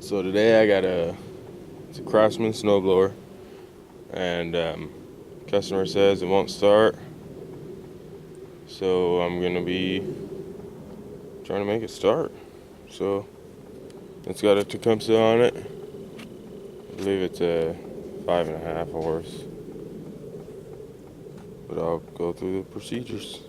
So today I got it's a Craftsman snowblower, and customer says it won't start, so I'm gonna be trying to make it start. So it's got a Tecumseh on it. I believe it's a 5.5 horse, but I'll go through the procedures.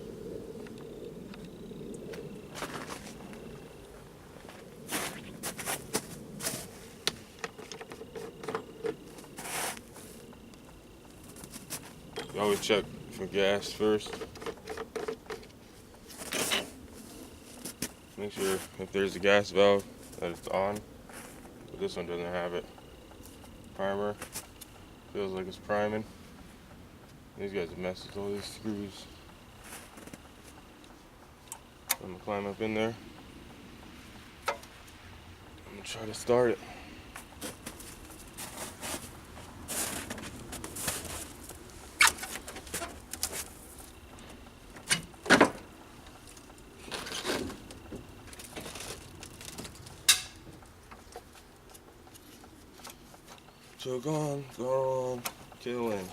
You always check for gas first. Make sure if there's a gas valve that it's on, but this one doesn't have it. Primer feels like it's priming. These guys have messed with all these screws. I'm gonna climb up in there. I'm gonna try to start it. Choke on, go on, killing.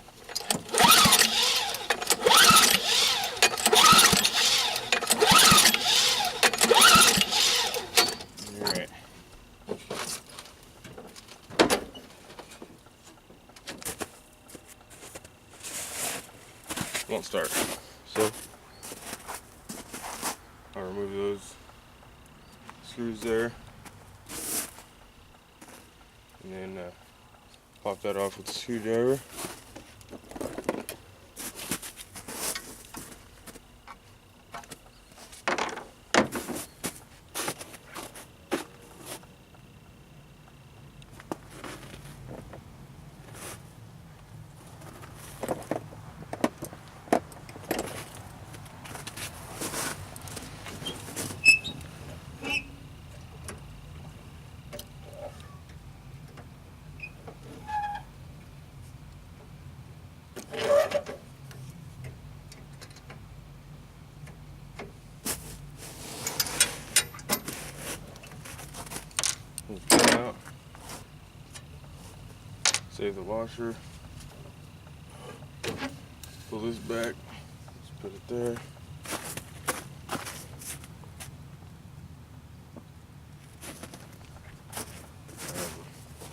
Alright. Won't start. So I'll remove those screws there. And then pop that off with the screwdriver. Pull out. Save the washer. Pull this back. Just put it there.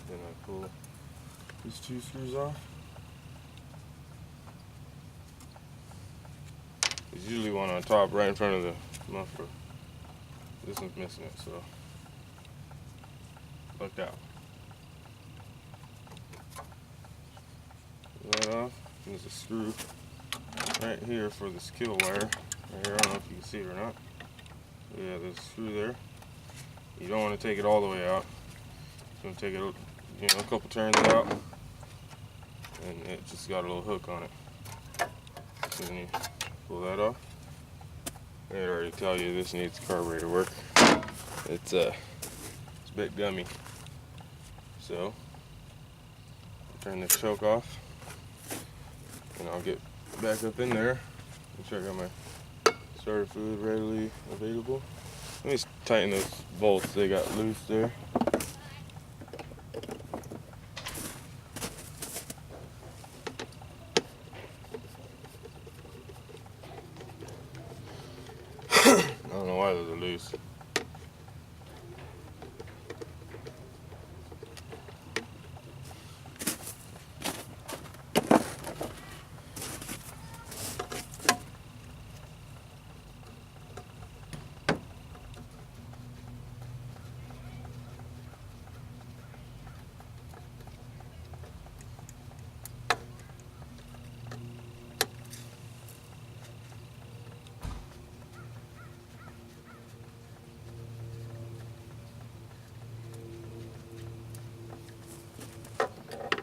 Then I pull these two screws off. There's usually one on top right in front of the muffler. This one's missing it, so look out. Pull that off. There's a screw right here for this kill wire. Right here, I don't know if you can see it or not. But yeah, there's a screw there. You don't want to take it all the way out. Just want to take it, a couple turns out, and it just got a little hook on it. So then you pull that off. I already tell you this needs carburetor work. It's a bit gummy. So turn this choke off, and I'll get back up in there. Make sure I got my starter fluid readily available. Let me tighten those bolts, they got loose there. I don't know why those are loose.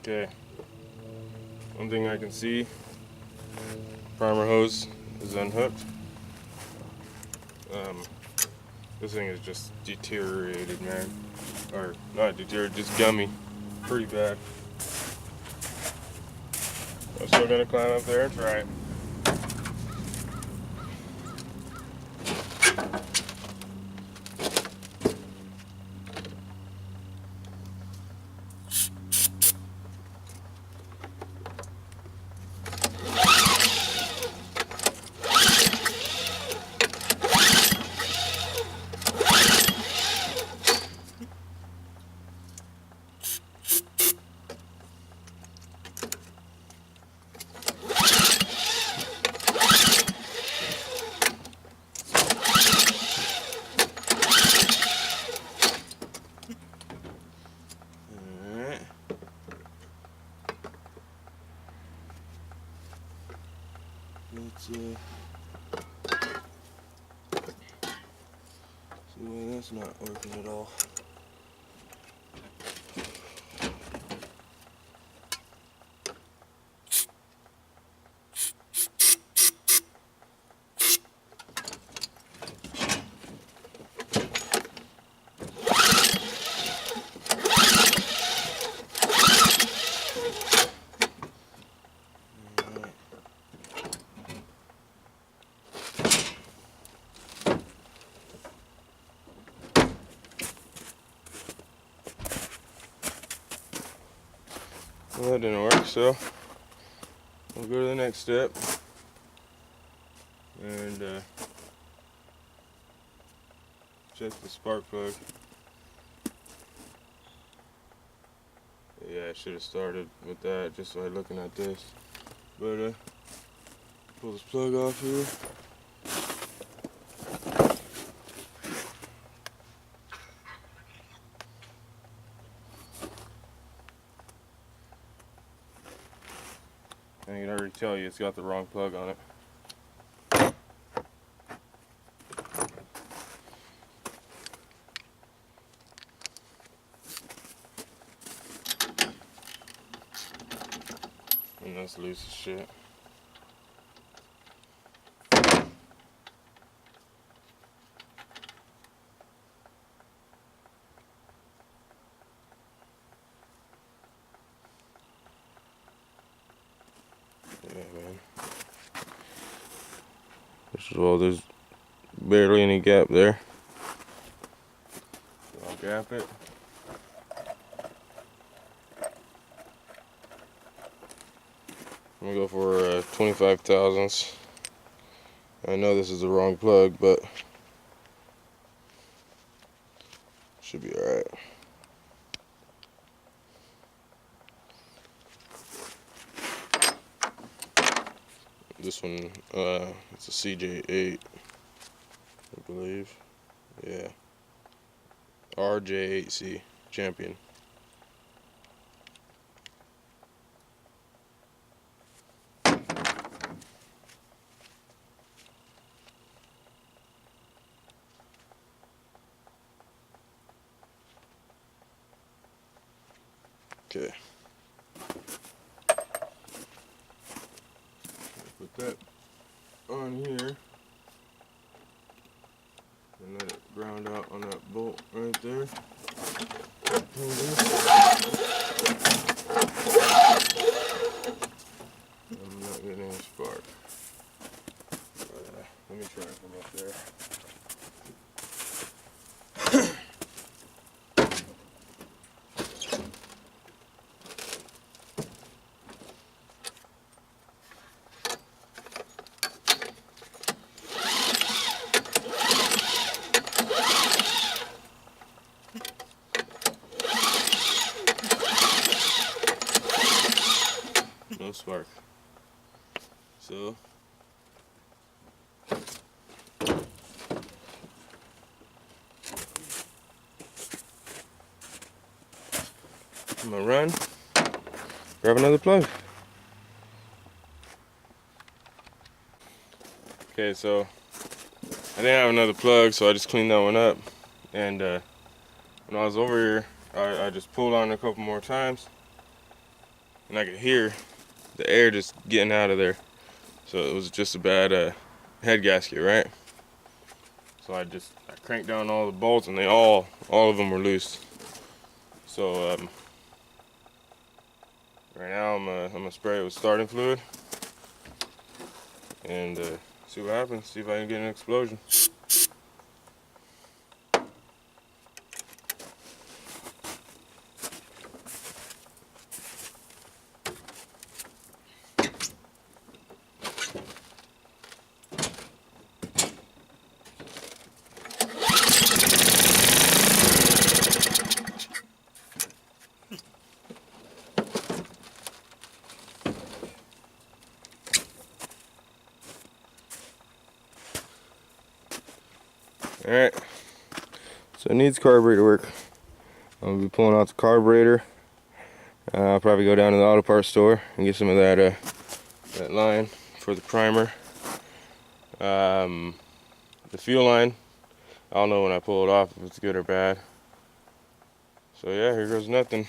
Okay, one thing I can see, primer hose is unhooked. This thing is just deteriorated, man. Or not deteriorated, just gummy. Pretty bad. I'm still gonna climb up there and try it. see why that's not working at all. Well, that didn't work, so we'll go to the next step and check the spark plug. Yeah, I should have started with that just by looking at this. But pull this plug off here. I can already tell you it's got the wrong plug on it. And that's loose as shit. Yeah, man. First of all, there's barely any gap there. So I'll gap it. I'm gonna go for 25 thousandths. I know this is the wrong plug, but should be alright. This one, it's a CJ8, I believe. Yeah. RJ8C, champion. Okay. Put that on here and let it ground out on that bolt right there. I'm not getting any spark. But, let me try it from up there. No spark. So I'm gonna run, grab another plug. Okay, so I didn't have another plug, so I just cleaned that one up. And when I was over here, I just pulled on it a couple more times, and I could hear the air just getting out of there. So it was just a bad head gasket, right? So I cranked down all the bolts, and all of them were loose. So right now I'm gonna spray it with starting fluid and see what happens. See if I can get an explosion. Alright, so it needs carburetor work. I'm going to be pulling out the carburetor. I'll probably go down to the auto parts store and get some of that line for the primer. The fuel line, I'll know when I pull it off if it's good or bad. So yeah, here goes nothing.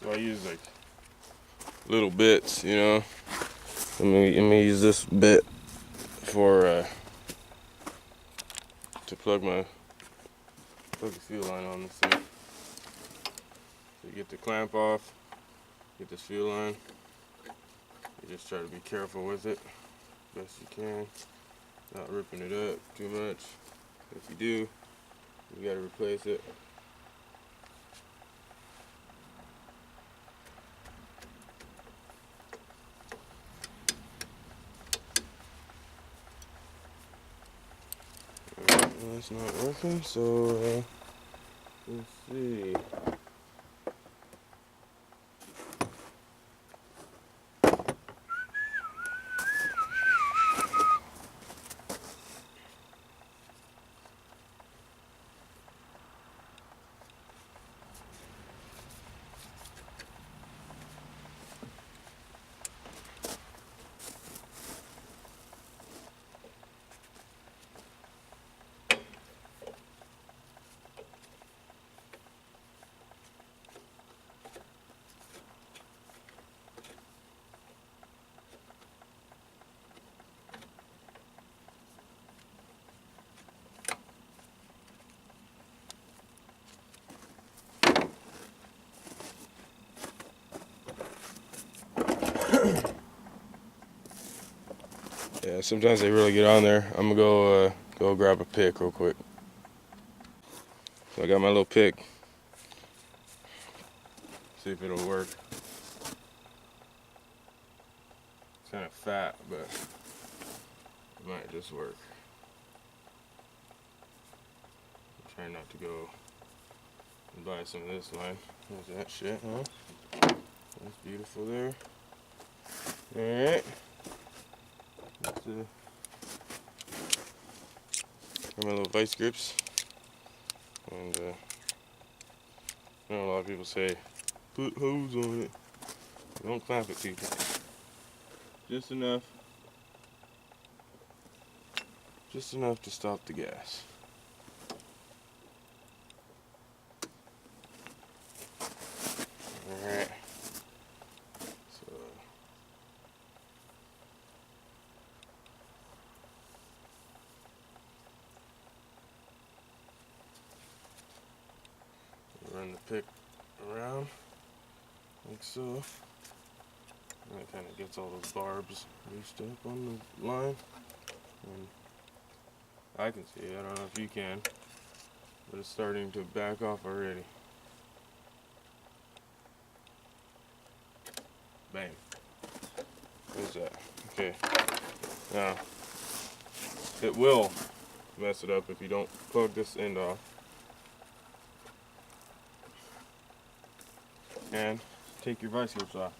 So I use like little bits, you know. Let me use this bit for to plug the fuel line on this thing. So you get the clamp off, get this fuel line. You just try to be careful with it, best you can, not ripping it up too much. If you do, you gotta replace it. Well, it's not working, so let's see. Yeah, sometimes they really get on there. I'm gonna go grab a pick real quick. So I got my little pick. See if it'll work. It's kind of fat, but it might just work. I'm trying not to go and buy some of this line. There's that shit, huh? That's beautiful there. Alright. Got my little vice grips. And I know a lot of people say, put hose on it. Don't clamp it, people. Just enough. Just enough to stop the gas. Alright. So run the pick around like so. And it kind of gets all those barbs loosed up on the line. And I can see it, I don't know if you can, but it's starting to back off already. Bang. There's that. Okay. Now, it will mess it up if you don't plug this end off. And take your vice grips off.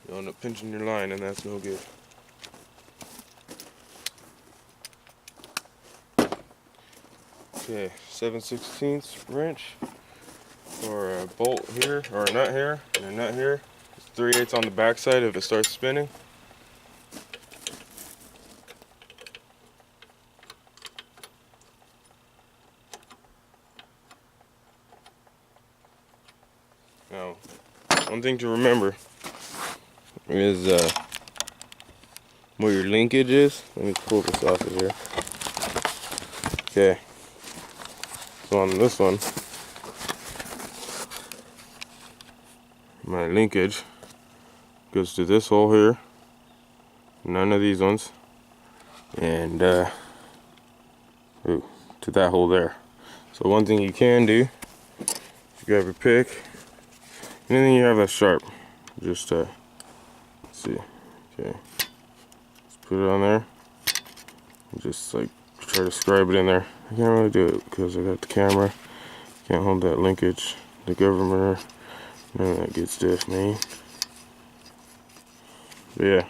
You'll end up pinching your line, and that's no good. Okay, 7/16 wrench. or a bolt here, or a nut here, and a nut here. 3/8 on the back side if it starts spinning. Now, one thing to remember is where your linkage is. Let me pull this off of here. Okay. So on this one, my linkage goes to this hole here. None of these ones. And to that hole there. So one thing you can do, if you grab your pick, anything you have that's sharp, just let's see, okay, just put it on there, and just like try to scribe it in there. I can't really do it because I got the camera, can't hold that linkage, the governor, none of that good stuff, man. But yeah,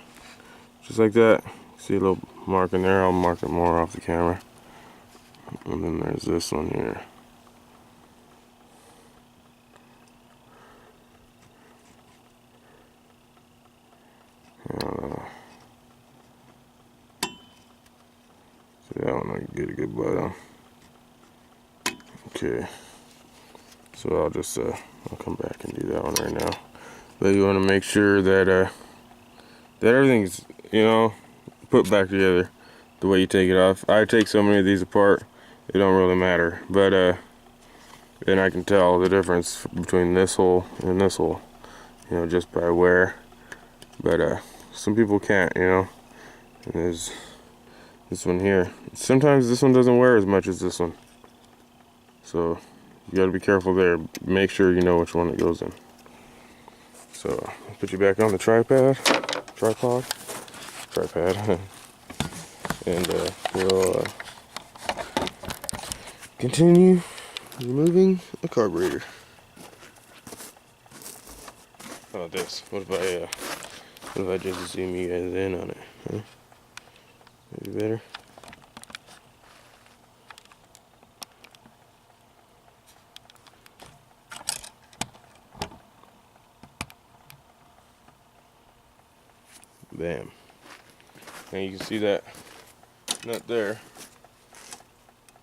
just like that. See a little mark in there, I'll mark it more off the camera. And then there's this one here. So that one I can get a good bite on. Okay. So I'll just I'll come back and do that one right now. But you want to make sure that that everything's, you know, put back together the way you take it off. I take so many of these apart, it don't really matter. But then I can tell the difference between this hole and this hole, you know, just by wear. But some people can't, you know. And there's this one here. Sometimes this one doesn't wear as much as this one. So you gotta be careful there. Make sure you know which one it goes in. So I'll put you back on the tripod. And we'll continue removing the carburetor. How about this? What if I just zoom you guys in on it? Huh? Maybe better. Bam. Now you can see that nut there,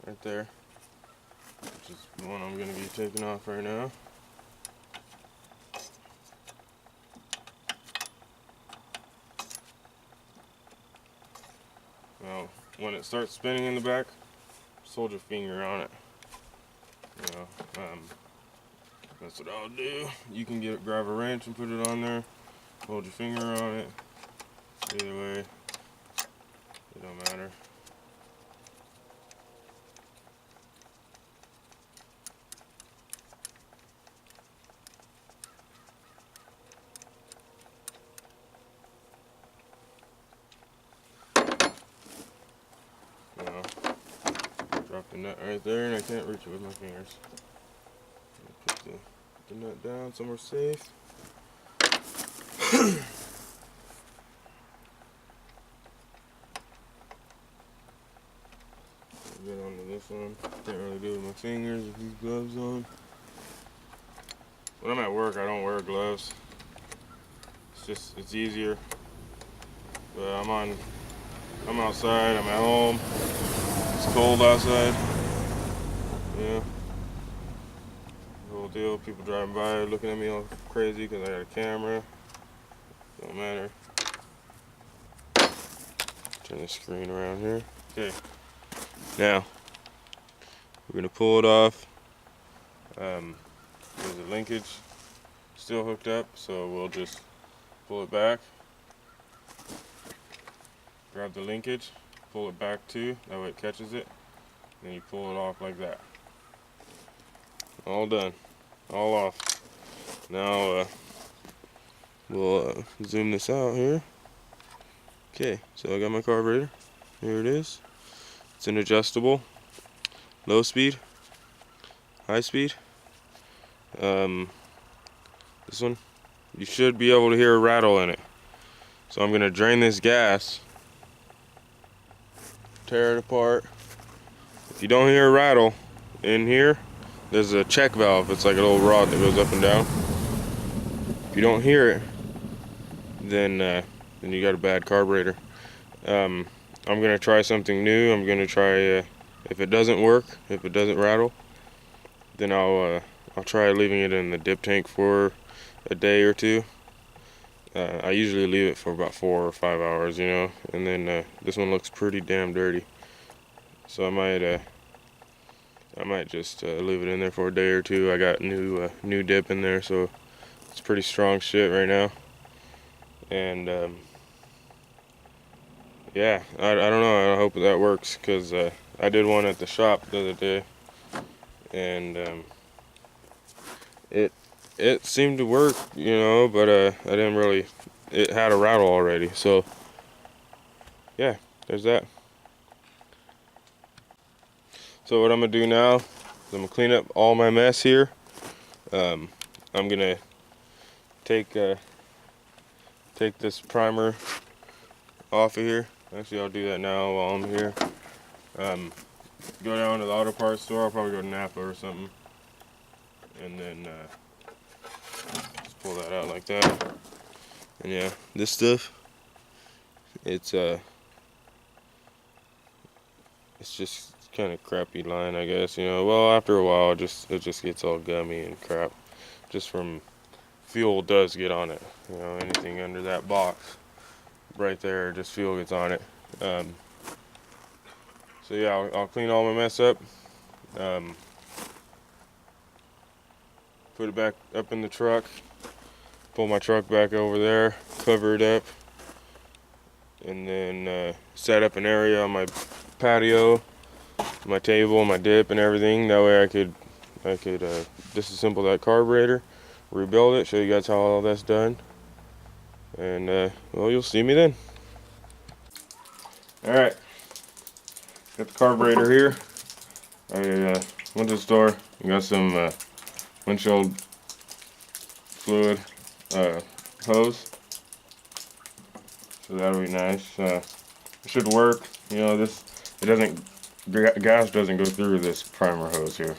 right there, which is the one I'm going to be taking off right now. Now, when it starts spinning in the back, just hold your finger on it. You know, that's what I'll do. You can grab a wrench and put it on there. Hold your finger on it. Either way, it don't matter. Now, drop the nut right there, and I can't reach it with my fingers. Put the nut down somewhere safe. Get onto this one. Can't really do it with my fingers with these gloves on. When I'm at work, I don't wear gloves. It's easier. But I'm outside, I'm at home. It's cold outside. Yeah. The whole deal. People driving by looking at me all crazy because I got a camera. Don't matter. Turn the screen around here. Okay. Now, we're going to pull it off. There's a linkage still hooked up, so we'll just pull it back. Grab the linkage, pull it back too, that way it catches it. Then you pull it off like that. All done. All off. Now, we'll zoom this out here. Okay, so I got my carburetor. Here it is. It's an adjustable, low speed, high speed. This one, you should be able to hear a rattle in it. So I'm gonna drain this gas, tear it apart. If you don't hear a rattle in here, there's a check valve. It's like a little rod that goes up and down. If you don't hear it, then you got a bad carburetor. I'm gonna try something new. I'm gonna try, if it doesn't work, if it doesn't rattle, then I'll try leaving it in the dip tank for a day or two. I usually leave it for about 4 or 5 hours, you know, and then this one looks pretty damn dirty, so I might just leave it in there for a day or two. I got new dip in there, so it's pretty strong shit right now. And yeah, I don't know. I hope that works, because I did one at the shop the other day, and it seemed to work, you know, but I didn't really. It had a rattle already, so yeah, there's that. So what I'm gonna do now is I'm gonna clean up all my mess here. I'm gonna take this primer off of here. Actually, I'll do that now while I'm here. Go down to the auto parts store. I'll probably go to Napa or something, and then just pull that out like that. And yeah, this stuff, it's just kind of crappy line, I guess, you know. Well, after a while, it just gets all gummy and crap, just from fuel does get on it, you know. Anything under that box right there, just fuel gets on it. So yeah, I'll clean all my mess up, put it back up in the truck, pull my truck back over there, cover it up, and then set up an area on my patio, my table, my dip, and everything. That way I could disassemble that carburetor, rebuild it, show you guys how all that's done, and well, you'll see me then. All right, got the carburetor here. I went to the store and got some windshield fluid hose, so that'll be nice. It should work. You know, gas doesn't go through this primer hose here.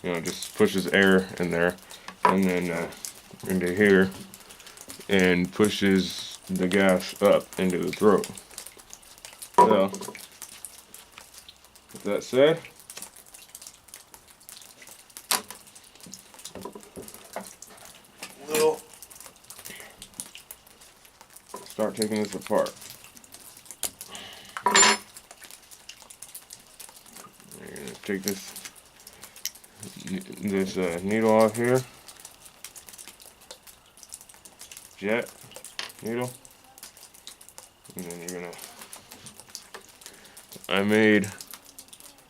You know, it just pushes air in there, and then into here, and pushes the gas up into the throat. So, with that said, we'll start taking this apart. You're gonna take this needle off here, jet needle, and then you're gonna.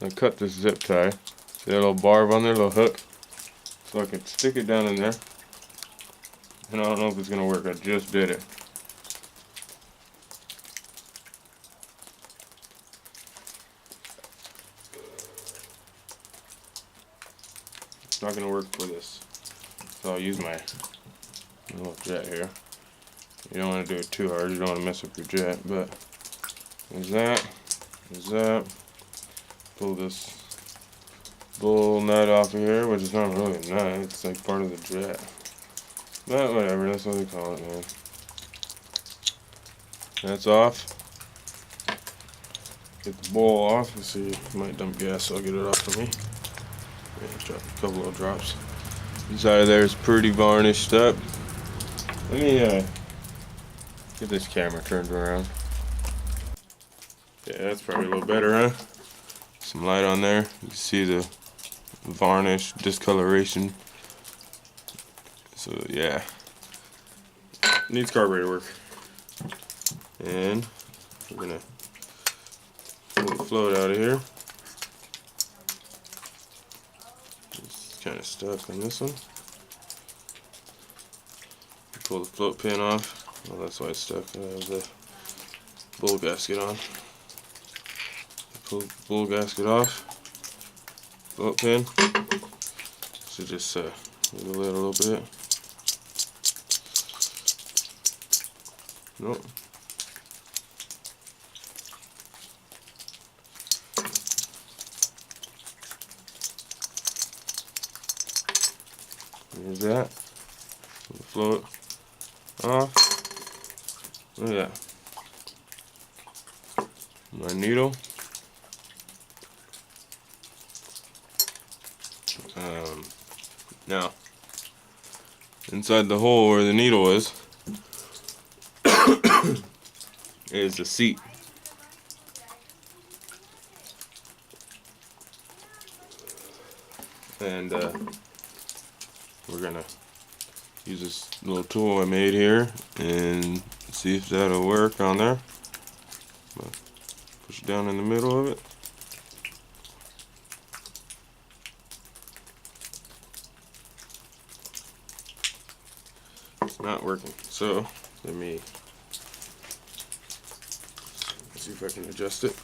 I cut this zip tie. See that little barb on there, little hook, so I can stick it down in there. And I don't know if it's gonna work. I just did it. It's not gonna work for this, so I'll use my little jet here. You don't want to do it too hard. You don't want to mess up your jet. But there's that. There's that. Pull this bull nut off of here, which is not really a nut. It's like part of the jet. But whatever. That's what they call it, man. That's off. Get the bowl off. Let's see. It might dump gas, so I'll get it off for me. Yeah, drop a couple of drops. Inside of there is pretty varnished up. Let me get this camera turned around. Yeah, that's probably a little better, huh? Some light on there. You can see the varnish, discoloration. So yeah, needs carburetor work. And we're gonna pull the float out of here. It's kind of stuck on this one. Pull the float pin off. Well, that's why it's stuck. I have the bull gasket on. Pull the bull gasket off. Float pin. So just wiggle it a little bit. Nope. There's that. Flow it off. Look at that. My needle. Now, inside the hole where the needle is the seat. And we're gonna use this little tool I made here and see if that'll work on there. Push it down in the middle of it. It's not working, so let me see if I can adjust it.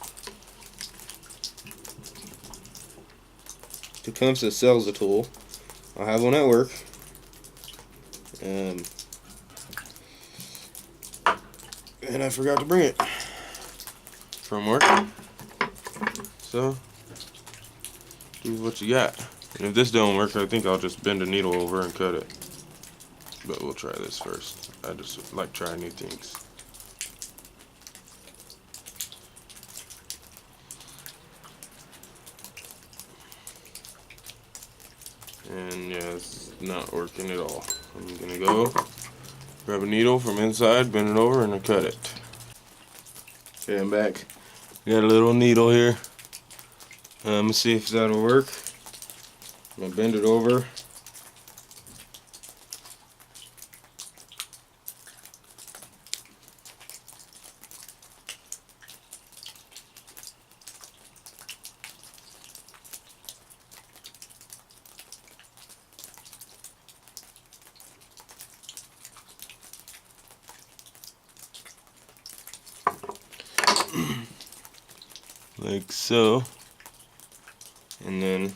Tecumseh sells the tool. I have one at work. And I forgot to bring it from work. So, do what you got. And if this don't work, I think I'll just bend a needle over and cut it. But we'll try this first. I just like trying new things. And yeah, it's not working at all. I'm gonna go grab a needle from inside, bend it over, and I cut it. Okay, I'm back. Got a little needle here. I'm gonna see if that'll work. I'm gonna bend it over. Like so, and then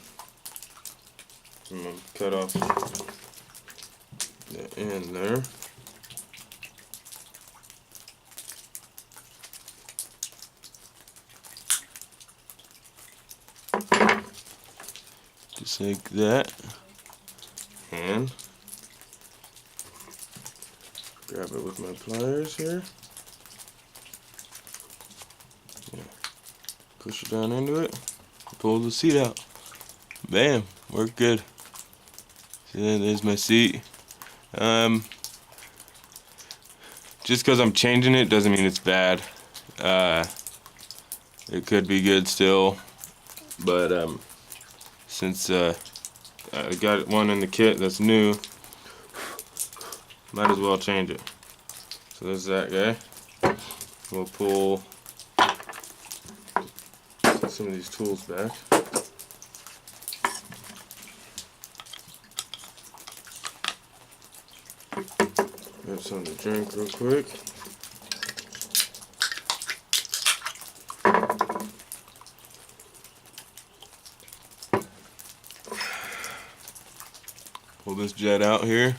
I'm going to cut off the end there. Just like that, and grab it with my pliers here. Push it down into it, pull the seat out. Bam, worked good. See, there's my seat. Just because I'm changing it doesn't mean it's bad. It could be good still, but since I got one in the kit that's new, might as well change it. So there's that guy. We'll pull some of these tools back. Grab something to drink real quick. Pull this jet out here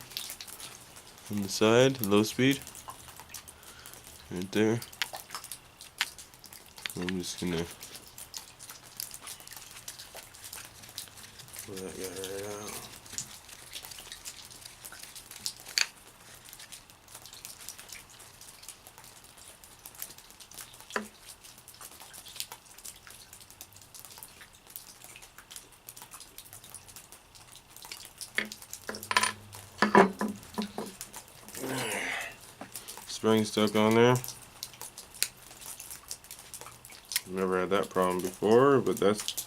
on the side, low speed, right there. I'm just gonna pull that guy right out. Spring stuck on there. Never had that problem before, but that's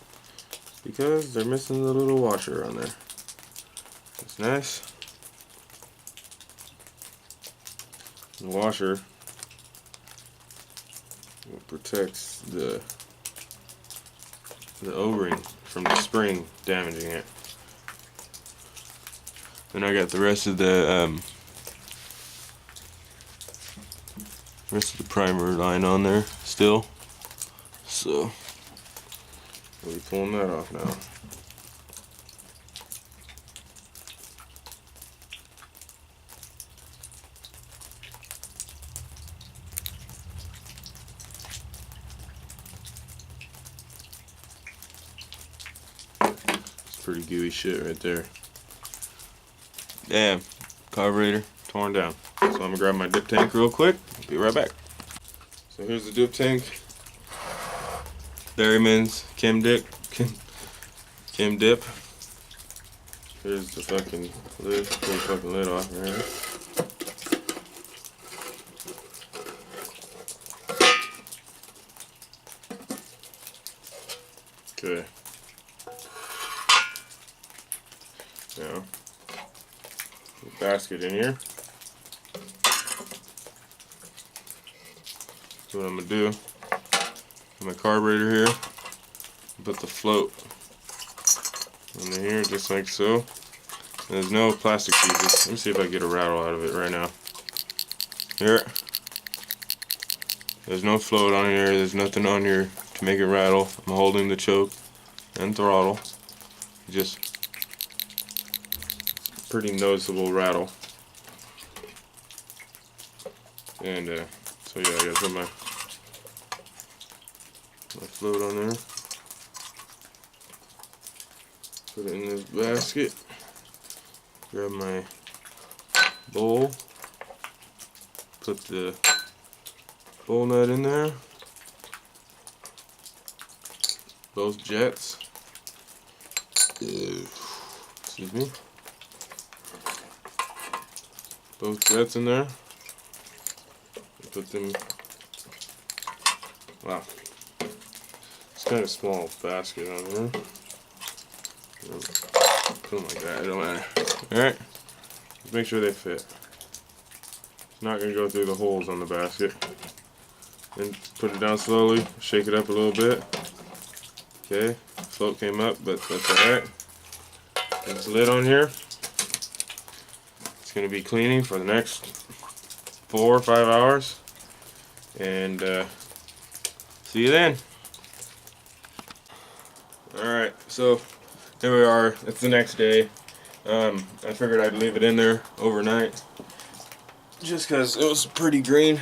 because they're missing the little washer on there. That's nice. The washer protects the O-ring from the spring damaging it. Then I got the rest of the primer line on there still, so we'll be pulling that off now. It's pretty gooey shit right there. Damn, carburetor torn down. So I'm gonna grab my dip tank real quick. Be right back. So here's the dip tank. Dairyman's Kim Dip. Here's the fucking lid. Pull the fucking lid off right here. Okay. Now, put the basket in here. So what I'm gonna do, my carburetor here, put the float in here just like so. And there's no plastic pieces. Let me see if I can get a rattle out of it right now. Here. There's no float on here. There's nothing on here to make it rattle. I'm holding the choke and throttle. Just pretty noticeable rattle. And so yeah, I gotta put my float on there. Put it in this basket. Grab my bowl. Put the bowl nut in there. Both jets. Excuse me. Both jets in there. Put them. Wow. It's kind of small basket on here. Put them like that. It don't matter. Alright. Just make sure they fit. It's not going to go through the holes on the basket. Then put it down slowly. Shake it up a little bit. Okay. Float came up, but that's alright. This lid on here. It's going to be cleaning for the next 4 or 5 hours. And see you then. Alright, so here we are. It's the next day. I figured I'd leave it in there overnight just because it was pretty green.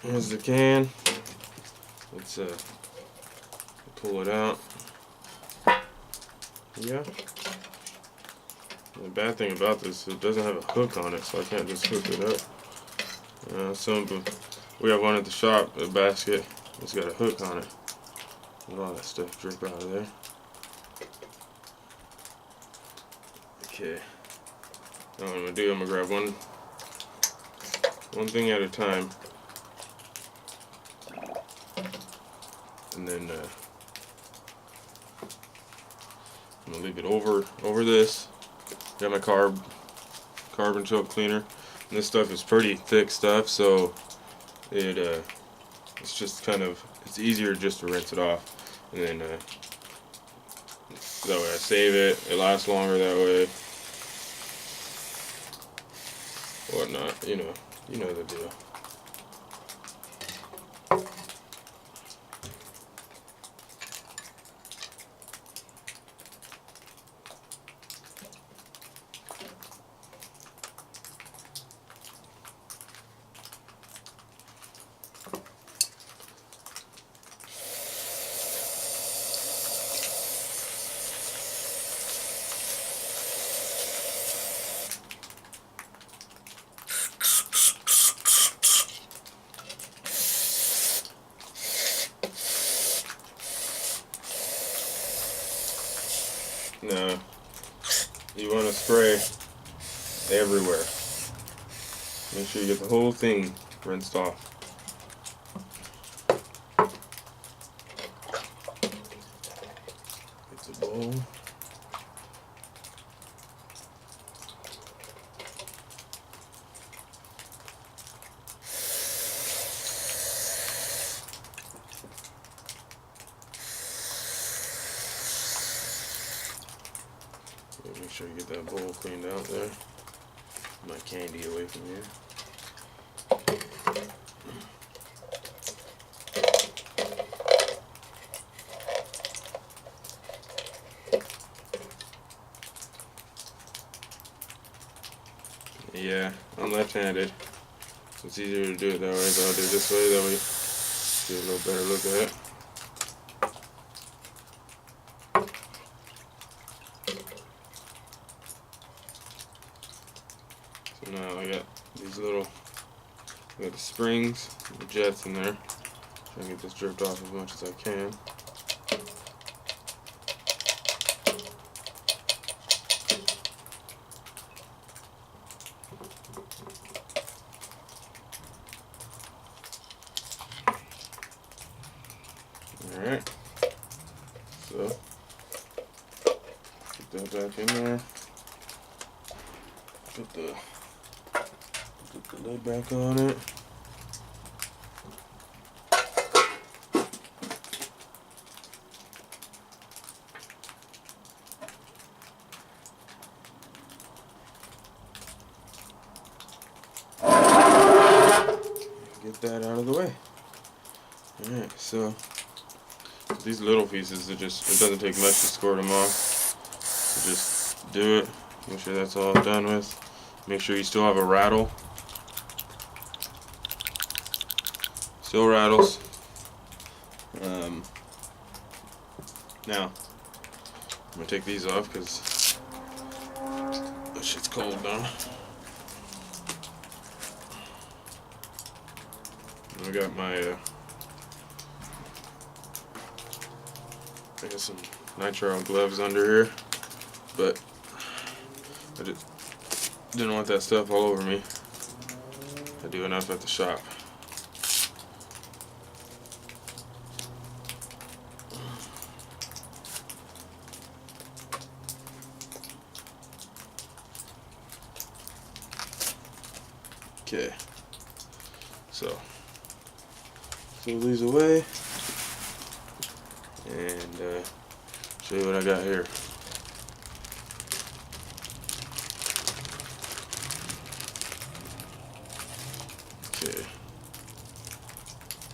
Here's the can. Let's pull it out. Yeah. The bad thing about this is it doesn't have a hook on it, so I can't just hook it up. We have one at the shop, a basket. It's got a hook on it. Let all that stuff drip out of there. Okay. Now what I'm gonna do, I'm gonna grab one thing at a time, and then I'm gonna leave it over this. Got my carbon choke cleaner. And this stuff is pretty thick stuff, so it's just kind of, it's easier just to rinse it off, and then that way I save it. It lasts longer that way. Whatnot, you know the deal. Now, you want to spray everywhere. Make sure you get the whole thing rinsed off. Get the bowl. Make sure you get that bowl cleaned out there. My candy away from here. Yeah, I'm left-handed. So it's easier to do it that way, so I'll do it this way, that way get a little better look at it. springs, the jets in there. Try to get this dripped off as much as I can. Alright, so put that back in there. Put the lid back on it. Get that out of the way. Alright, so these little pieces, it doesn't take much to squirt them off. So just do it. Make sure that's all done with. Make sure you still have a rattle. Still rattles. Now, I'm gonna take these off because that shit's cold now. I got my, I got some nitrile gloves under here, but I just didn't want that stuff all over me. I do enough at the shop. Okay, so throw these away and show you what I got here. Okay,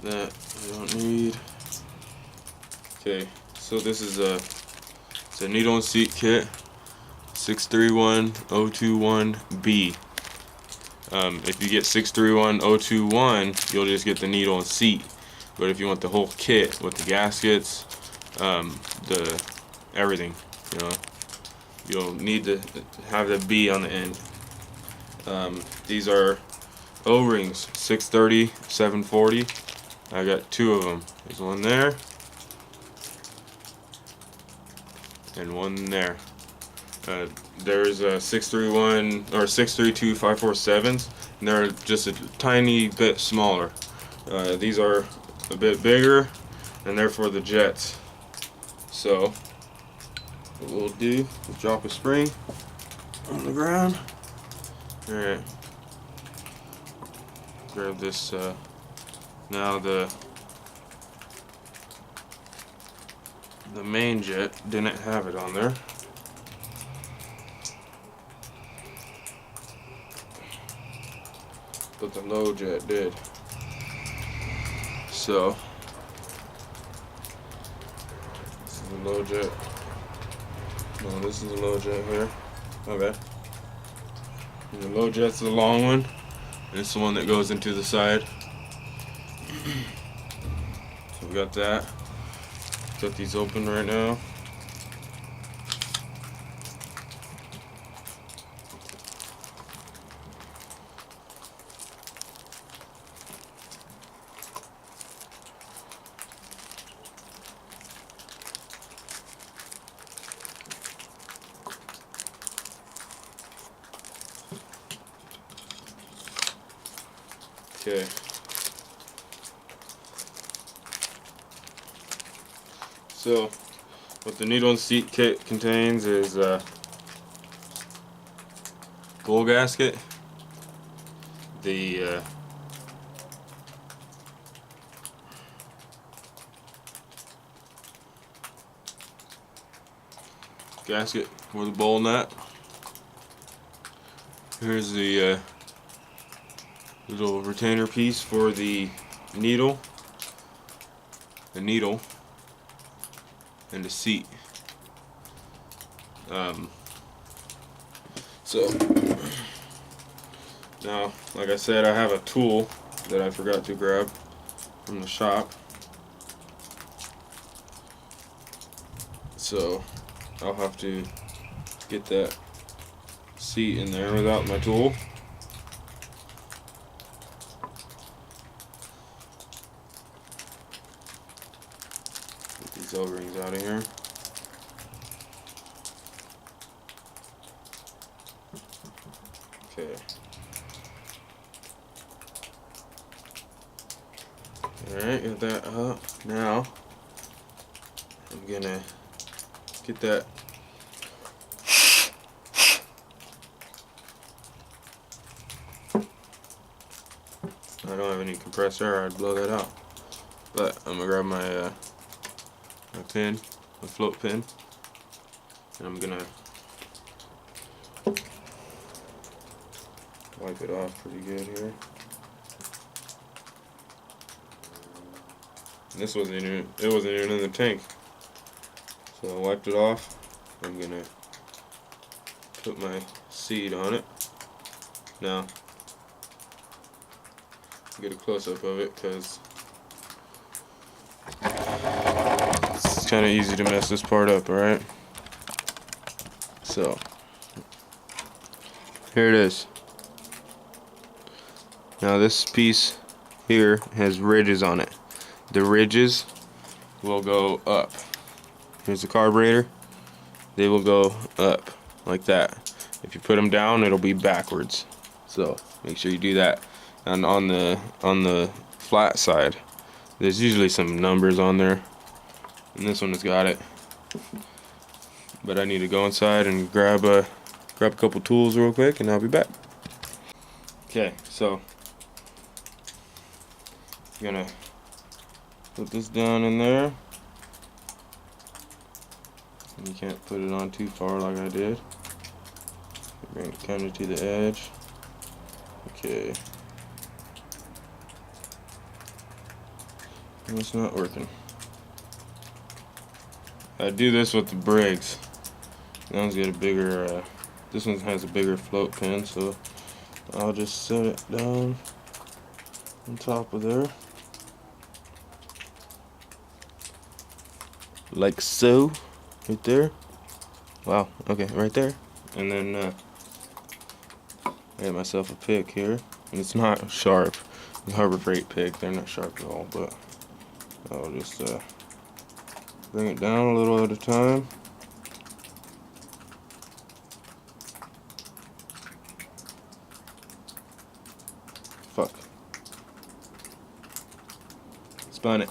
that I don't need. Okay, so this is it's a needle and seat kit, 631021B. If you get 631021, you'll just get the needle and seat. But if you want the whole kit with the gaskets, the everything, you know, you'll need to have the B on the end. These are O-rings, 630, 740. I got two of them. There's one there and one there. There's a 631 or 632 547s, and they're just a tiny bit smaller. These are a bit bigger, and they're for the jets. So what we'll do is drop a spring on the ground. Alright, grab this. Now the main jet didn't have it on there. But the low jet did. So this is the low jet. No, this is the low jet here. Okay. And the low jet's the long one. And it's the one that goes into the side. So we got that. Got these open right now. Okay. So, what the needle and seat kit contains is gold gasket, the gasket for the bowl nut. Here's the little retainer piece for the needle, and the seat. So now, like I said, I have a tool that I forgot to grab from the shop. So I'll have to get that seat in there without my tool. These O-rings out of here. Okay. Alright, got that up. Now, I'm gonna get that I don't have any compressor, I'd blow that out. But I'm gonna grab my my pin, my float pin, and I'm gonna wipe it off pretty good here. This wasn't even, it wasn't even in the tank. So I wiped it off. I'm gonna put my seed on it. Now, get a close-up of it because it's kind of easy to mess this part up, alright? So, here it is. Now this piece here has ridges on it. The ridges will go up. Here's the carburetor. They will go up like that. If you put them down, it'll be backwards. So make sure you do that. And on the flat side, there's usually some numbers on there, and this one has got it. But I need to go inside and grab a couple tools real quick, and I'll be back. Okay, so I'm gonna put this down in there. And you can't put it on too far like I did. Bring it kind of to the edge. Okay. It's not working. I do this with the brakes. That one's got a bigger, this one has a bigger float pin, so I'll just set it down on top of there. Like so. Right there. Wow, okay, right there. And then I had myself a pick here. And it's not sharp. The Harbor Freight pick, they're not sharp at all, but I'll just bring it down a little at a time. Fuck. Spun it.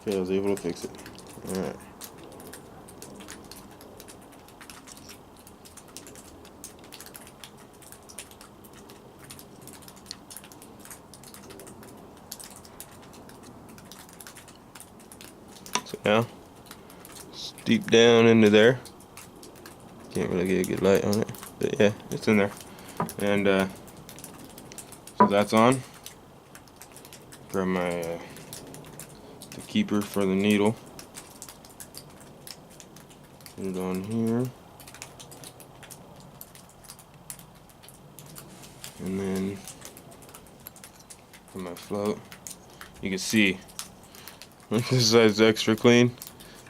Okay, I was able to fix it. Alright. So now, it's deep down into there. Can't really get a good light on it, but yeah, it's in there. And so that's on. Grab my the keeper for the needle. Put it on here. And then for my float, you can see this side's extra clean,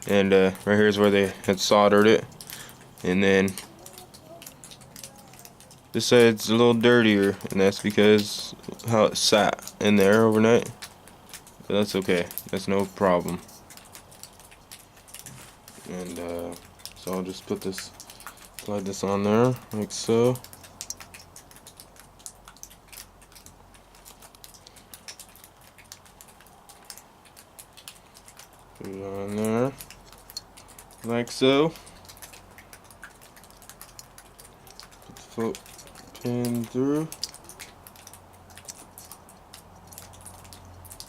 and right here is where they had soldered it, and then this side's a little dirtier, and that's because how it sat in there overnight. But that's okay, that's no problem. And so I'll just put this, slide this on there like so. Put it on there like so. Put the float pin through.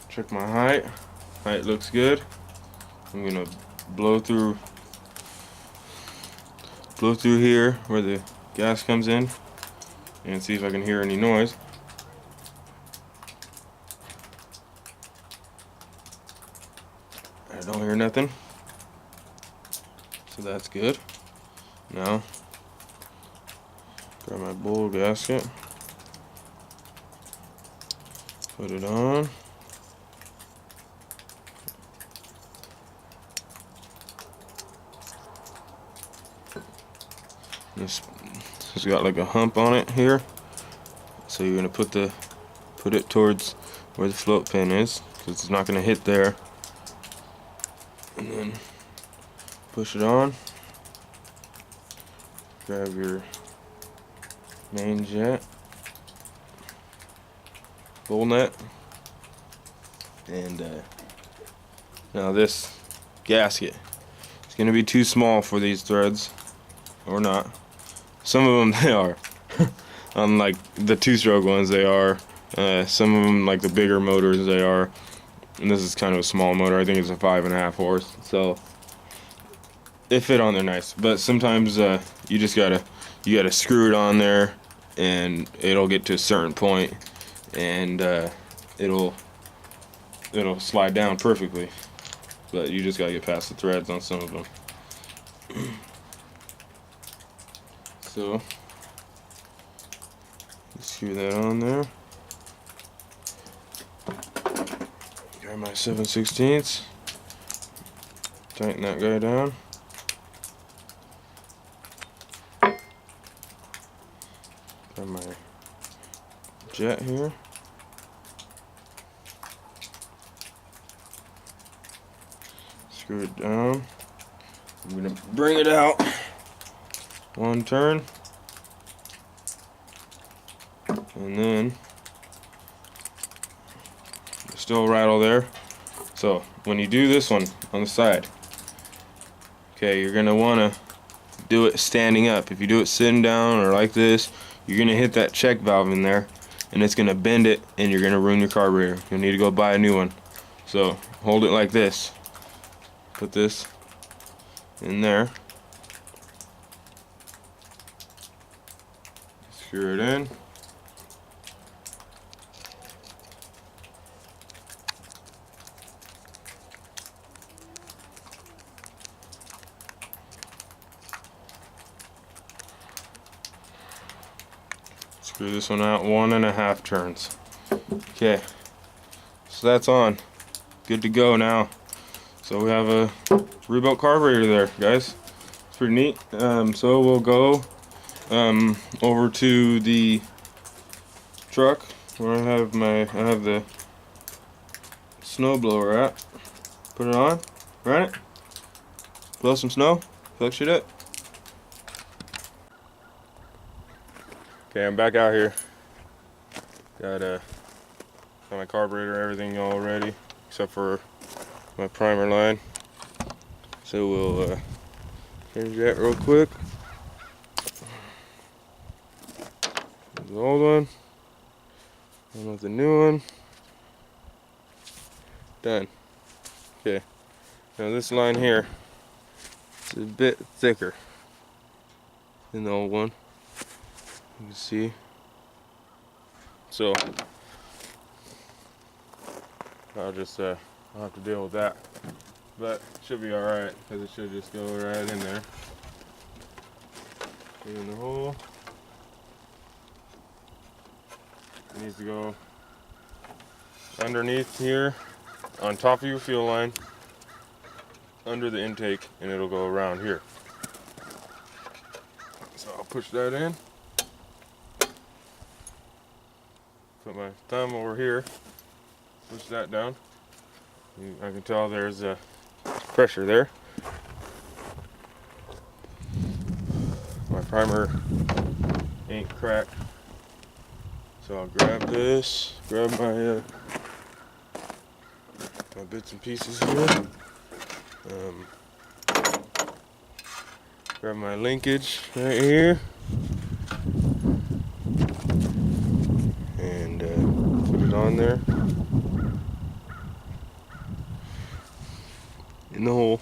Check my height. Height looks good. I'm gonna blow through here where the gas comes in and see if I can hear any noise. I don't hear nothing, so that's good. Now grab my bowl gasket, put it on. This has got like a hump on it here, so you're gonna put it towards where the float pin is, because it's not gonna hit there. And then push it on. Grab your main jet, bowl nut, and now this gasket. It's gonna be too small for these threads, or not. Some of them they are. Unlike the two-stroke ones, they are. Some of them, like the bigger motors, they are. And this is kind of a small motor. I think it's a 5.5 horse. So they fit on there nice. But sometimes you gotta screw it on there, and it'll get to a certain point, and it'll slide down perfectly. But you just gotta get past the threads on some of them. So screw that on there. Grab my 7/16. Tighten that guy down. Grab my jet here. Screw it down. I'm gonna bring it out. One turn. And then still rattle there. So when you do this one on the side, okay, you're gonna wanna do it standing up. If you do it sitting down or like this, you're gonna hit that check valve in there, and it's gonna bend it, and you're gonna ruin your carburetor. You'll need to go buy a new one. So hold it like this. Put this in there. Screw it in. Screw this one out 1.5 turns. Okay, so that's on. Good to go now. So we have a rebuilt carburetor there, guys. It's pretty neat. So we'll go over to the truck where I have the snow blower at. Put it on, run it, blow some snow, hook shit up. Okay, I'm back out here. Got my carburetor, everything all ready, except for my primer line. So we'll change that real quick. There's the old one. And with the new one. Done. Okay. Now this line here is a bit thicker than the old one. You can see. So I'll have to deal with that, but it should be all right because it should just go right in there. Put it in the hole. It needs to go underneath here, on top of your fuel line, under the intake, and it'll go around here. So I'll push that in. Put my thumb over here, push that down. I can tell there's pressure there. My primer ain't cracked. So I'll grab this, grab my my bits and pieces here. Grab my linkage right here. And put it on there. In the hole.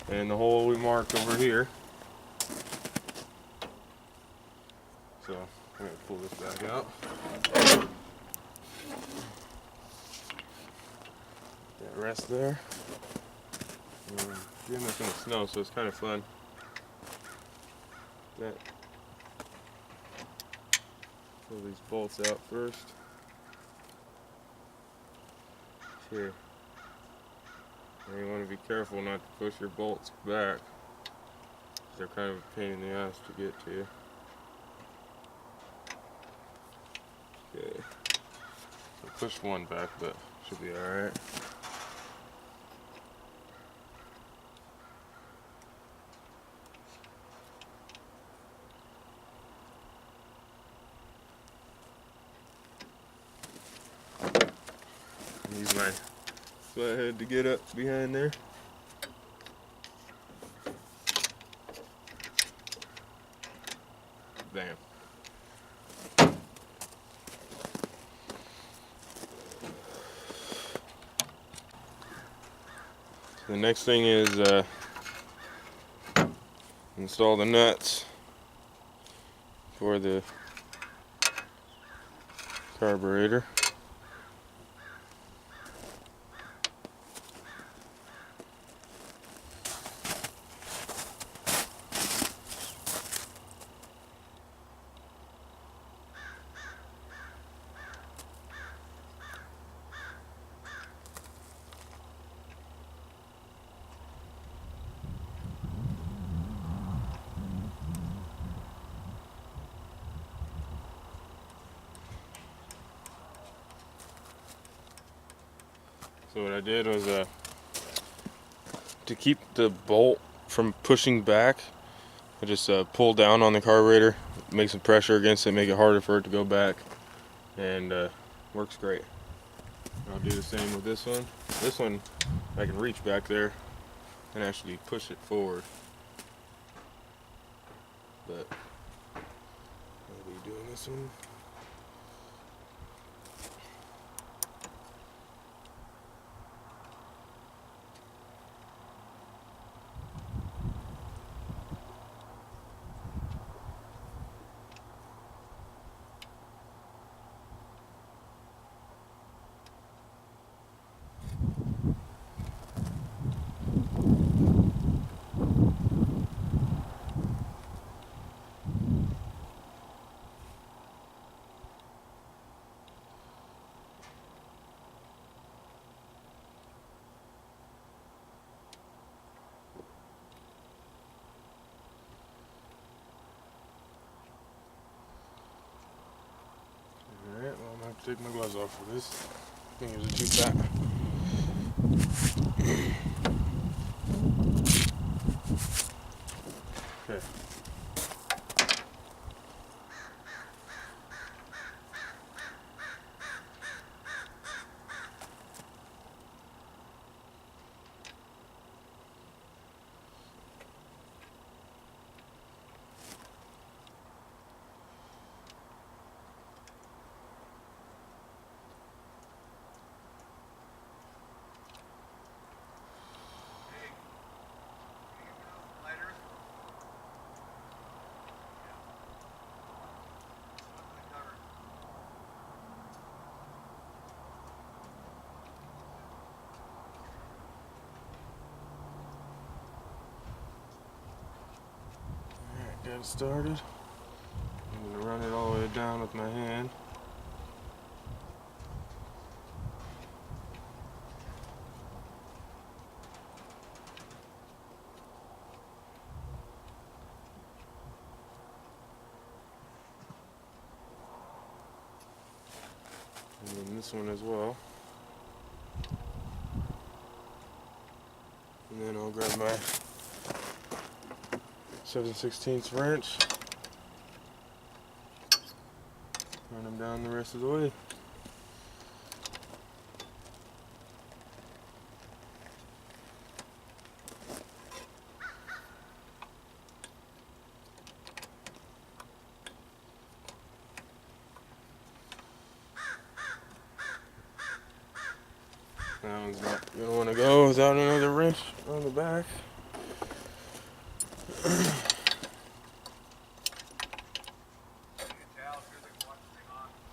And the hole we marked over here. So I'm going to pull this back out. That rest there. Doing this in the snow, so it's kind of fun. Pull these bolts out first. Here. And you want to be careful not to push your bolts back. They're kind of a pain in the ass to get to. Okay. So push one back, but should be alright. Use my flathead to get up behind there. Bam. The next thing is install the nuts for the carburetor. So what I did was to keep the bolt from pushing back, I just pull down on the carburetor, make some pressure against it, make it harder for it to go back, and works great. I'll do the same with this one. This one, I can reach back there and actually push it forward. But I'll be doing this one. Alright, well I'm gonna have to take my gloves off for this. Fingers are too fat. Okay. Got it started. I'm going to run it all the way down with my hand. And then this one as well. And then I'll grab my 7/16 wrench, run them down the rest of the way. That one's not going to want to go without another wrench on the back.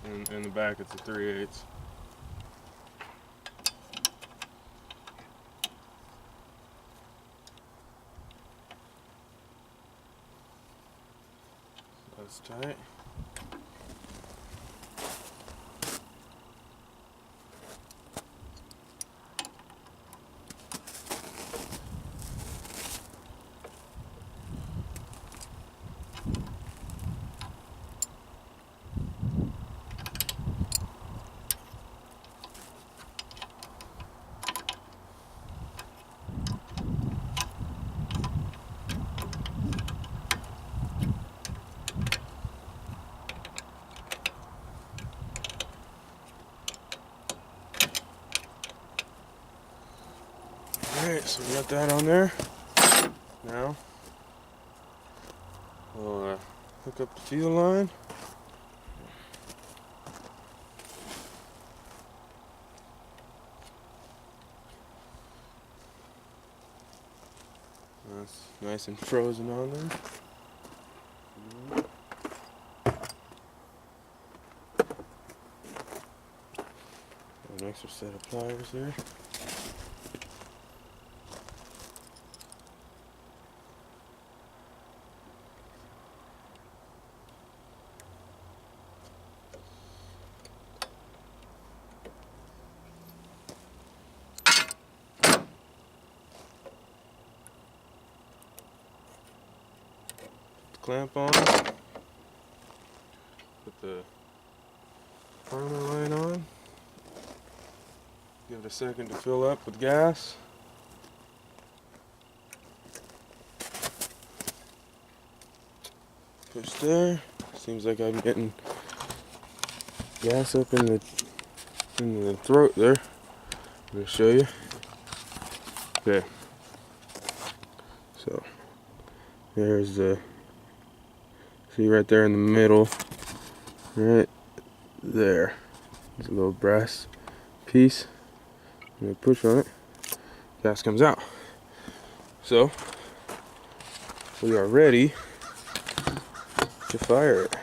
And in the back it's a 3/8. That's tight. so we got that on there. Now we'll hook up the fuel line. That's nice and frozen on there. An extra set of pliers there. Clamp on, put the primer line on, give it a second to fill up with gas. Push there. Seems like I'm getting gas up in the throat there. I'm going to show you. Okay, so there's the, see right there in the middle, right there, there's a little brass piece. I'm going to push on it, gas comes out. So we are ready to fire it.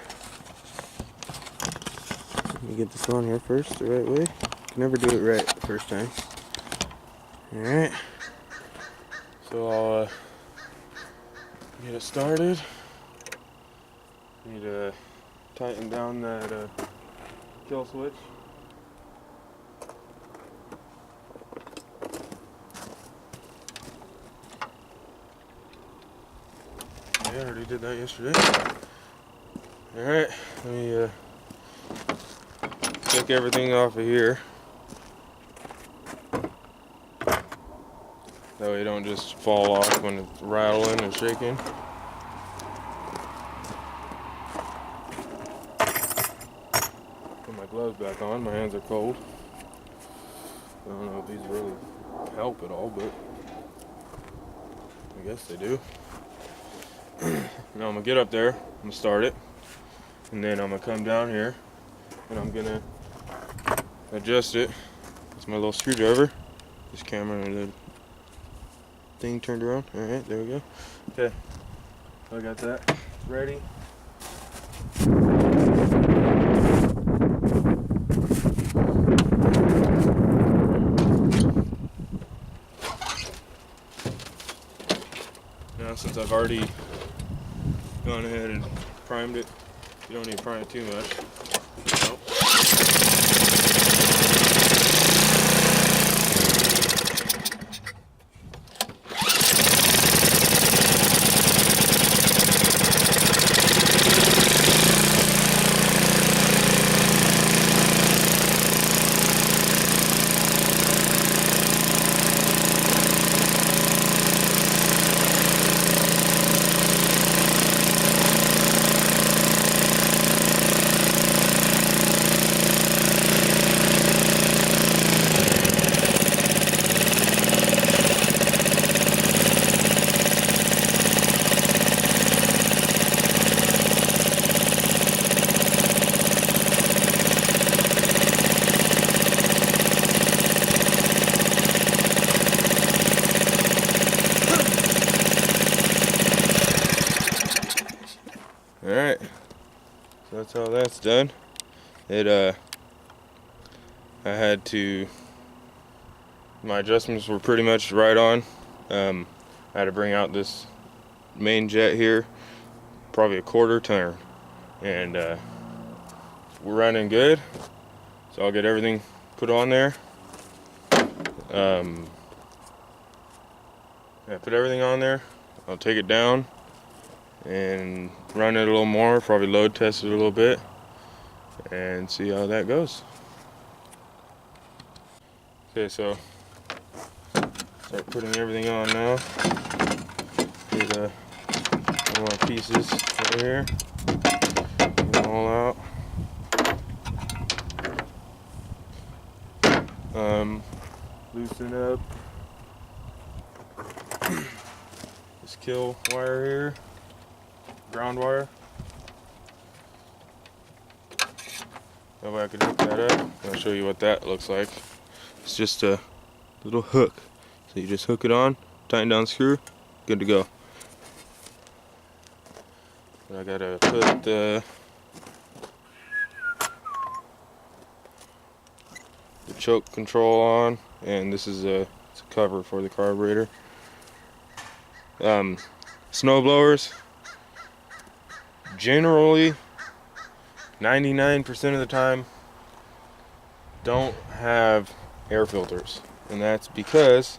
Let me get this on here first the right way. Can never do it right the first time. Alright, so I'll get it started. Need to tighten down that kill switch. Yeah, I already did that yesterday. Alright, let me take everything off of here. That way it don't just fall off when it's rattling and shaking. Put my gloves back on, my hands are cold. I don't know if these really help at all, but I guess they do. Now I'm gonna get up there, I'm gonna start it, and then I'm gonna come down here and I'm gonna adjust it. It's my little screwdriver. This camera and the thing turned around. Alright, there we go. Okay, I got that ready. Now since I've already gone ahead and primed it, you don't need to prime it too much. Nope. Alright, so that's how that's done. I had to, my adjustments were pretty much right on. I had to bring out this main jet here, probably a quarter turn, and we're running good. So I'll get everything put on there. Yeah, put everything on there. I'll take it down and run it a little more, probably load test it a little bit, and see how that goes. Okay, so start putting everything on now. Get all my pieces over here, get them all out. Loosen up kill wire here, ground wire. That way I can hook that up. I'll show you what that looks like. It's just a little hook. So you just hook it on, tighten down the screw, good to go. And I gotta put the choke control on, and this is it's a cover for the carburetor. Snow blowers, generally 99% of the time, don't have air filters, and that's because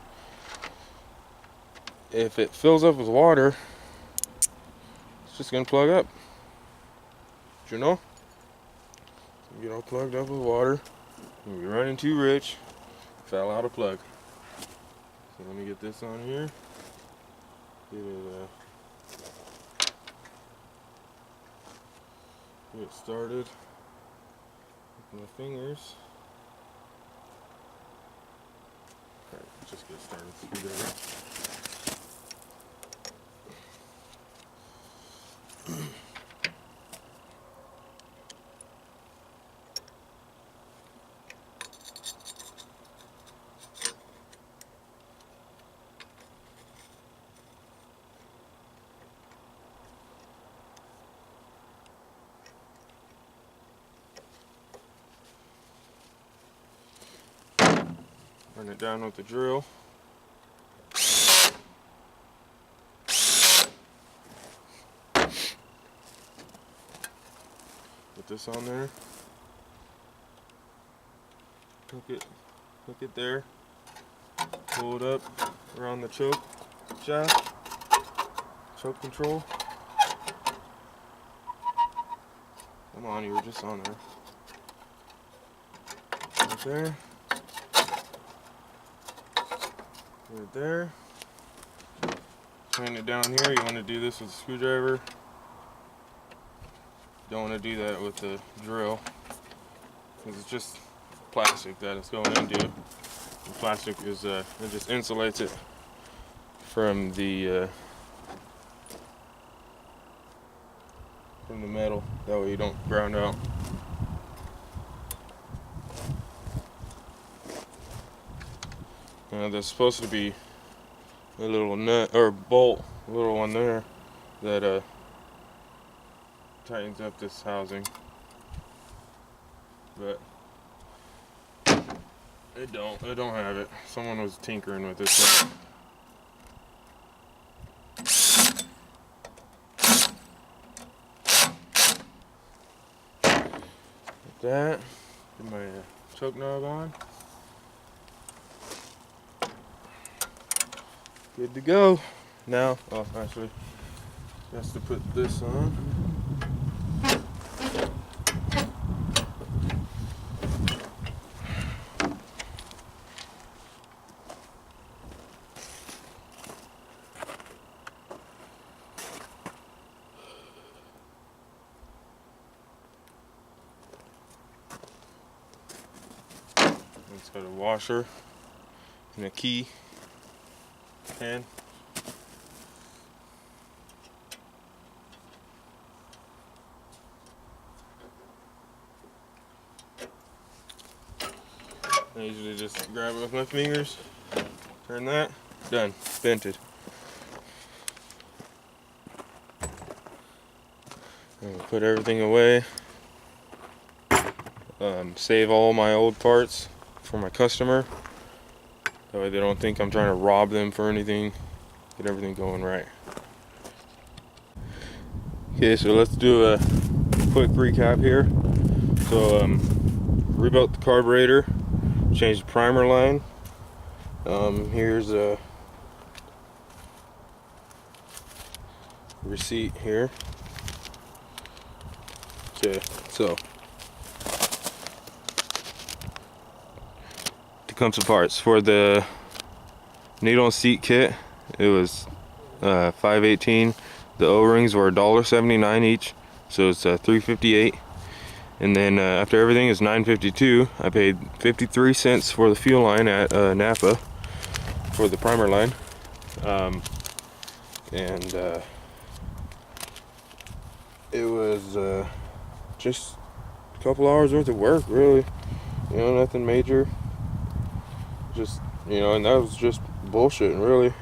if it fills up with water, it's just gonna plug up. Did you know? Get all plugged up with water. When you're running too rich, fell out of plug. So let me get this on here. Get it started with my fingers. Okay, just get started. Screwdriver. Run it down with the drill. Put this on there. Hook it there. Pull it up around the choke shaft. Choke control. Come on, you were just on there. Right there. Right there. Tighten it down here. You want to do this with a screwdriver. Don't want to do that with the drill, because it's just plastic that it's going into. The plastic is it just insulates it from the metal. That way you don't ground out. There's supposed to be a little nut or bolt, a little one there that tightens up this housing, but it don't have it. Someone was tinkering with this thing. Like that. Get my choke knob on. Good to go. Now, oh, actually, just to put this on. It's got a washer and a key. Pan. I usually just grab it with my fingers, turn that, done, vented. And put everything away. Save all my old parts for my customer. That way they don't think I'm trying to rob them for anything. Get everything going right. Okay, so let's do a quick recap here. So rebuilt the carburetor, changed the primer line. Here's a receipt here. Okay, so Tecumseh parts for the needle and seat kit. It was $5.18. The O-rings were $1.79 each, so it's $3.58. And then after everything is $9.52. I paid 53 cents for the fuel line at Napa for the primer line. and it was just a couple hours worth of work, really. You know, nothing major. Just, you know, and that was just bullshitting, really.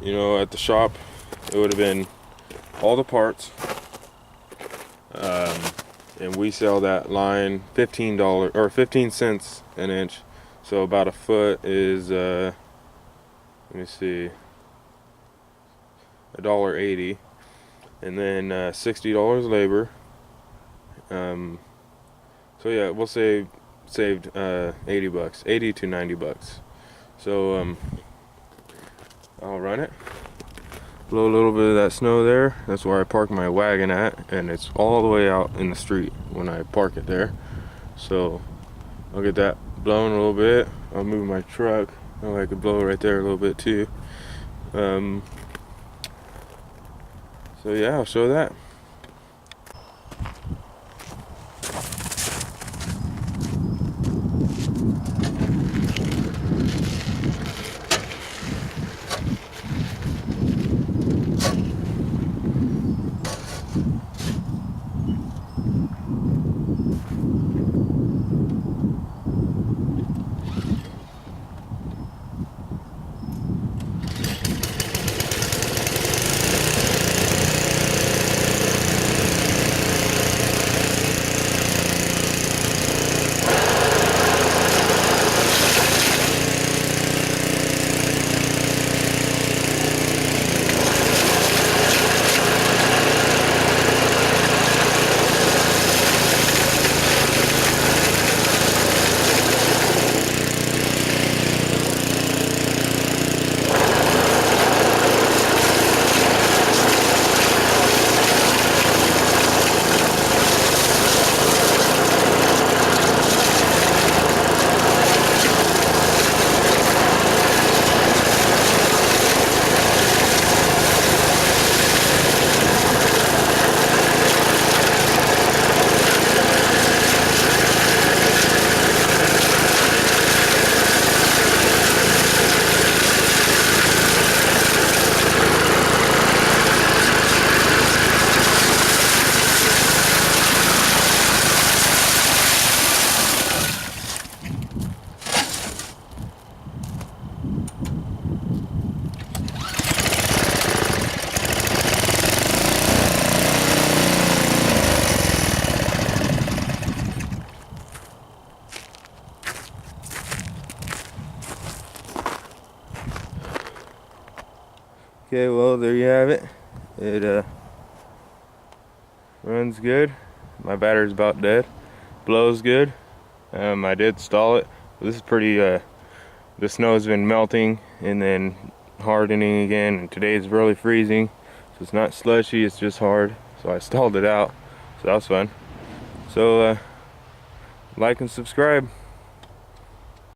You know, at the shop, it would have been all the parts, and we sell that line $15 or 15 cents an inch. So about a foot is let me see, $1.80, and then $60 labor. So yeah, we'll say saved $80, 80 to 90 bucks. So I'll run it, blow a little bit of that snow there. That's where I park my wagon at, and it's all the way out in the street when I park it there. So I'll get that blown a little bit. I'll move my truck. Oh, I could blow it right there a little bit too. So yeah, I'll show that. Okay, well, there you have it. It runs good. My battery's about dead. Blows good. I did stall it. This is pretty, the snow has been melting and then hardening again, and today is really freezing. So it's not slushy, it's just hard. So I stalled it out. So that was fun. So like and subscribe.